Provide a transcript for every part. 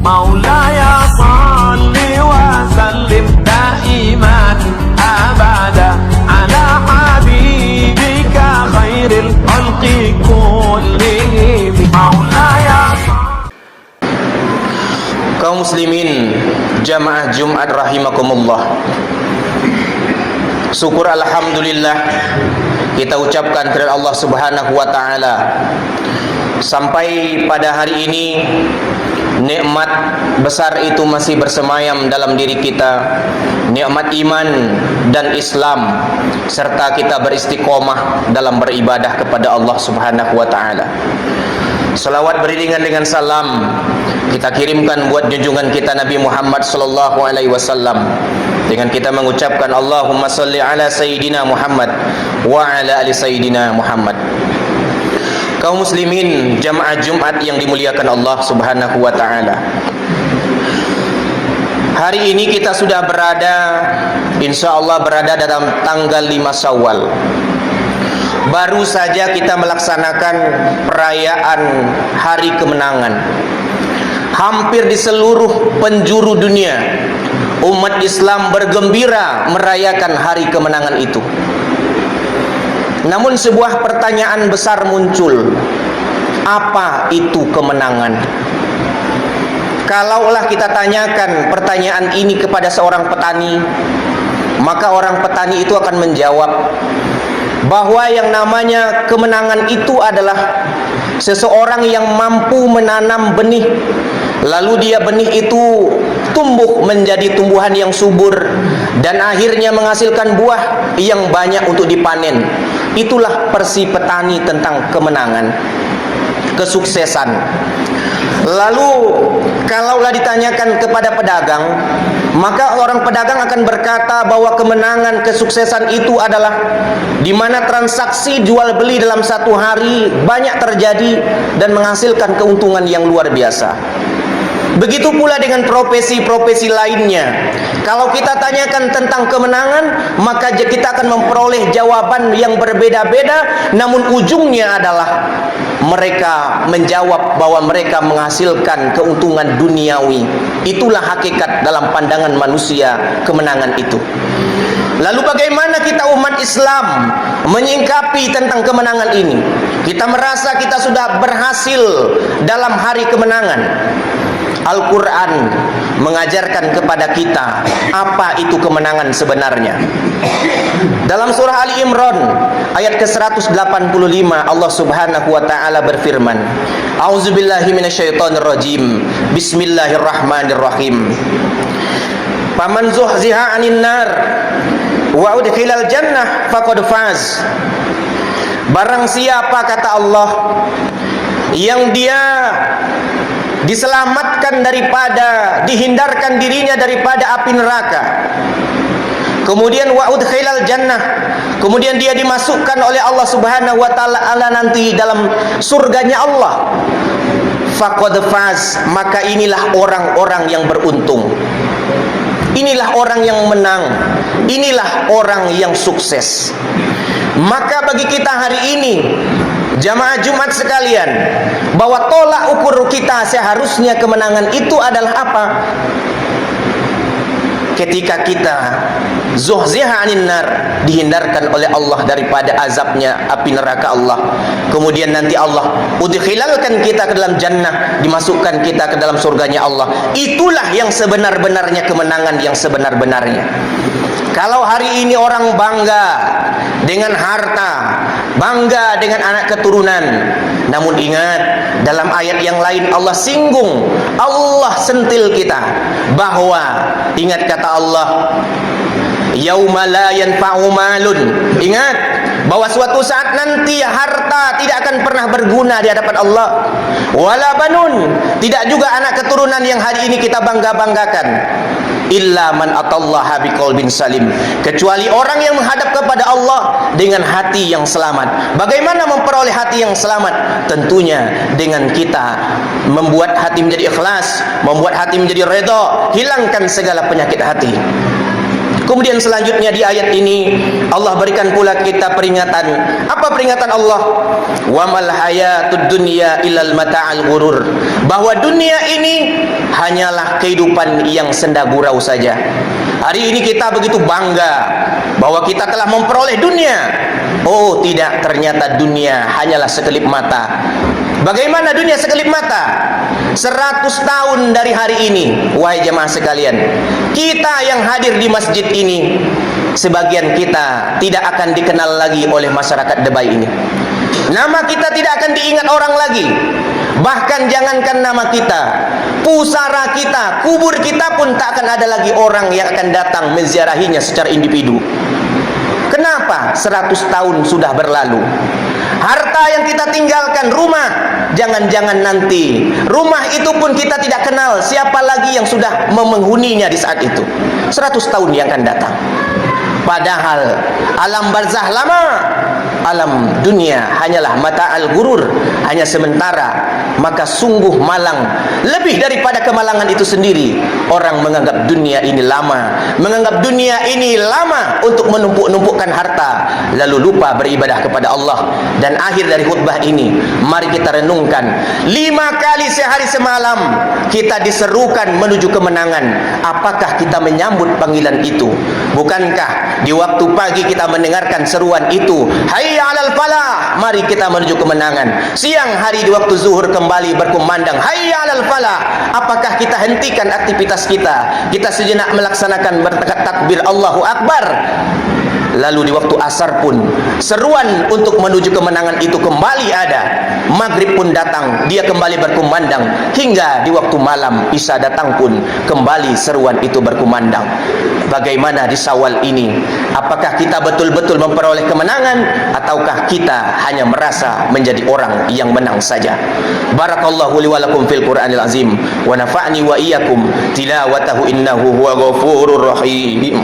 مولاي صل وسلم دائما أبدا على حبيبك خير الخلق كلهم مولاي. Kaum muslimin jamaah Jumat rahimakumullah, syukur alhamdulillah kita ucapkan kepada Allah Subhanahu wa taala sampai pada hari ini nikmat besar itu masih bersemayam dalam diri kita, nikmat iman dan Islam, serta kita beristiqomah dalam beribadah kepada Allah Subhanahu wa taala. Salawat beriringan dengan salam kita kirimkan buat junjungan kita Nabi Muhammad sallallahu alaihi wasallam dengan kita mengucapkan Allahumma salli ala sayyidina Muhammad wa ala ali sayyidina Muhammad. Kaum muslimin jamaah Jumat yang dimuliakan Allah Subhanahu wa taala, hari ini kita sudah berada, insyaallah berada dalam tanggal 5 Syawal. Baru saja kita melaksanakan perayaan hari kemenangan. Hampir di seluruh penjuru dunia umat Islam bergembira merayakan hari kemenangan itu. Namun sebuah pertanyaan besar muncul, apa itu kemenangan? Kalaulah kita tanyakan pertanyaan ini kepada seorang petani, maka orang petani itu akan menjawab bahwa yang namanya kemenangan itu adalah seseorang yang mampu menanam benih, lalu dia benih itu tumbuh menjadi tumbuhan yang subur dan akhirnya menghasilkan buah yang banyak untuk dipanen. Itulah versi petani tentang kemenangan, kesuksesan. Lalu kalaulah ditanyakan kepada pedagang, maka orang pedagang akan berkata bahwa kemenangan, kesuksesan itu adalah di mana transaksi jual beli dalam satu hari banyak terjadi dan menghasilkan keuntungan yang luar biasa. Begitu pula dengan profesi-profesi lainnya. Kalau kita tanyakan tentang kemenangan, maka kita akan memperoleh jawaban yang berbeda-beda, namun ujungnya adalah mereka menjawab bahwa mereka menghasilkan keuntungan duniawi. Itulah hakikat dalam pandangan manusia kemenangan itu. Lalu bagaimana kita umat Islam menyingkapi tentang kemenangan ini? Kita merasa kita sudah berhasil dalam hari kemenangan. Al-Quran mengajarkan kepada kita apa itu kemenangan sebenarnya. Dalam surah Ali Imran ayat ke-185 Allah Subhanahu wa taala berfirman, A'udzubillahi minasyaitonirrajim. Bismillahirrahmanirrahim. Faman zuhziha 'anil nar wa udkhilal jannah faqad faz. Barang siapa, kata Allah, yang dia diselamatkan daripada, dihindarkan dirinya daripada api neraka, kemudian wa udkhilal jannah, kemudian dia dimasukkan oleh Allah Subhanahu wa taala nanti dalam surganya Allah, faqad faz, maka inilah orang-orang yang beruntung, inilah orang yang menang, inilah orang yang sukses. Maka bagi kita hari ini jamaah Jumat sekalian, bahwa tolak ukur kita seharusnya kemenangan itu adalah apa? Ketika kita zuhziha 'anil nar, dihindarkan oleh Allah daripada azabnya api neraka Allah, kemudian nanti Allah udkhilalkan kita ke dalam jannah, dimasukkan kita ke dalam surganya Allah. Itulah yang sebenar-benarnya kemenangan yang sebenar-benarnya. Kalau hari ini orang bangga dengan harta, bangga dengan anak keturunan, namun ingat, dalam ayat yang lain Allah singgung, Allah sentil kita bahwa, ingat kata Allah, yauma la yanfa'u malun, ingat bahwa suatu saat nanti harta tidak akan pernah berguna di hadapan Allah, wala banun, tidak juga anak keturunan yang hari ini kita bangga-banggakan, illa man atallaha biqalbin salim, kecuali orang yang menghadap kepada Allah dengan hati yang selamat. Bagaimana memperoleh hati yang selamat? Tentunya dengan kita membuat hati menjadi ikhlas, membuat hati menjadi redha, hilangkan segala penyakit hati. Kemudian selanjutnya di ayat ini Allah berikan pula kita peringatan. Apa peringatan Allah? Wa mal hayatud dunya illal mata'al ghurur. Bahwa dunia ini hanyalah kehidupan yang senda gurau saja. Hari ini kita begitu bangga bahwa kita telah memperoleh dunia. Oh tidak, ternyata dunia hanyalah sekelip mata. Bagaimana dunia sekelip mata? 100 tahun dari hari ini, wahai jemaah sekalian, kita yang hadir di masjid ini, sebagian kita tidak akan dikenal lagi oleh masyarakat Debai ini. Nama kita tidak akan diingat orang lagi. Bahkan jangankan nama kita, pusara kita, kubur kita pun tak akan ada lagi orang yang akan datang menziarahinya secara individu. Kenapa? 100 tahun sudah berlalu. Harta yang kita tinggalkan, rumah, jangan-jangan nanti rumah itu pun kita tidak kenal siapa lagi yang sudah menghuninya di saat itu. 100 tahun yang akan datang. Padahal alam barzah lama, alam dunia hanyalah mata'al gurur, hanya sementara. Maka sungguh malang, lebih daripada kemalangan itu sendiri, orang menganggap dunia ini lama, menganggap dunia ini lama untuk menumpuk-numpukkan harta, lalu lupa beribadah kepada Allah. Dan akhir dari khutbah ini, mari kita renungkan, 5 kali sehari semalam kita diserukan menuju kemenangan. Apakah kita menyambut panggilan itu? Bukankah di waktu pagi kita mendengarkan seruan itu, hayya 'alal falah, mari kita menuju kemenangan. Siang hari di waktu zuhur kembali berkumandang, hayya 'alal falah. Apakah kita hentikan aktivitas kita? Kita sejenak melaksanakan takbir Allahu Akbar. Lalu di waktu asar pun seruan untuk menuju kemenangan itu kembali ada. Maghrib pun datang, dia kembali berkumandang. Hingga di waktu malam isya datang pun kembali seruan itu berkumandang. Bagaimana di Syawal ini? Apakah kita betul-betul memperoleh kemenangan, ataukah kita hanya merasa menjadi orang yang menang saja? Barakallahu li wa lakum fil Qur'anil azim, wa nafa'ni wa iyyakum tilawatahu innahu huwa ghafurur rahim.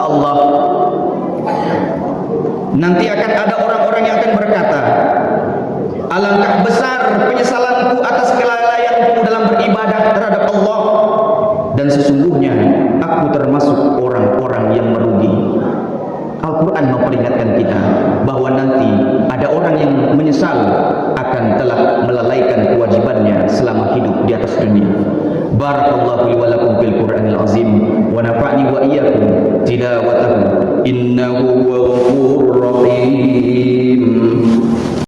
Allah. Nanti akan ada orang-orang yang akan berkata, alangkah besar penyesalanku atas kelalaianku dalam beribadah terhadap Allah, dan sesungguhnya aku termasuk orang-orang yang merugi. Al-Quran memperingatkan kita bahwa nanti ada orang yang menyesal akan telah melalaikan kewajibannya selama hidup di atas dunia. Barakallahu li wa lakum fil Qur'anil azim wa nafa'ni wa iyyakum tilawatahu innahu huwal ghafurur rahim.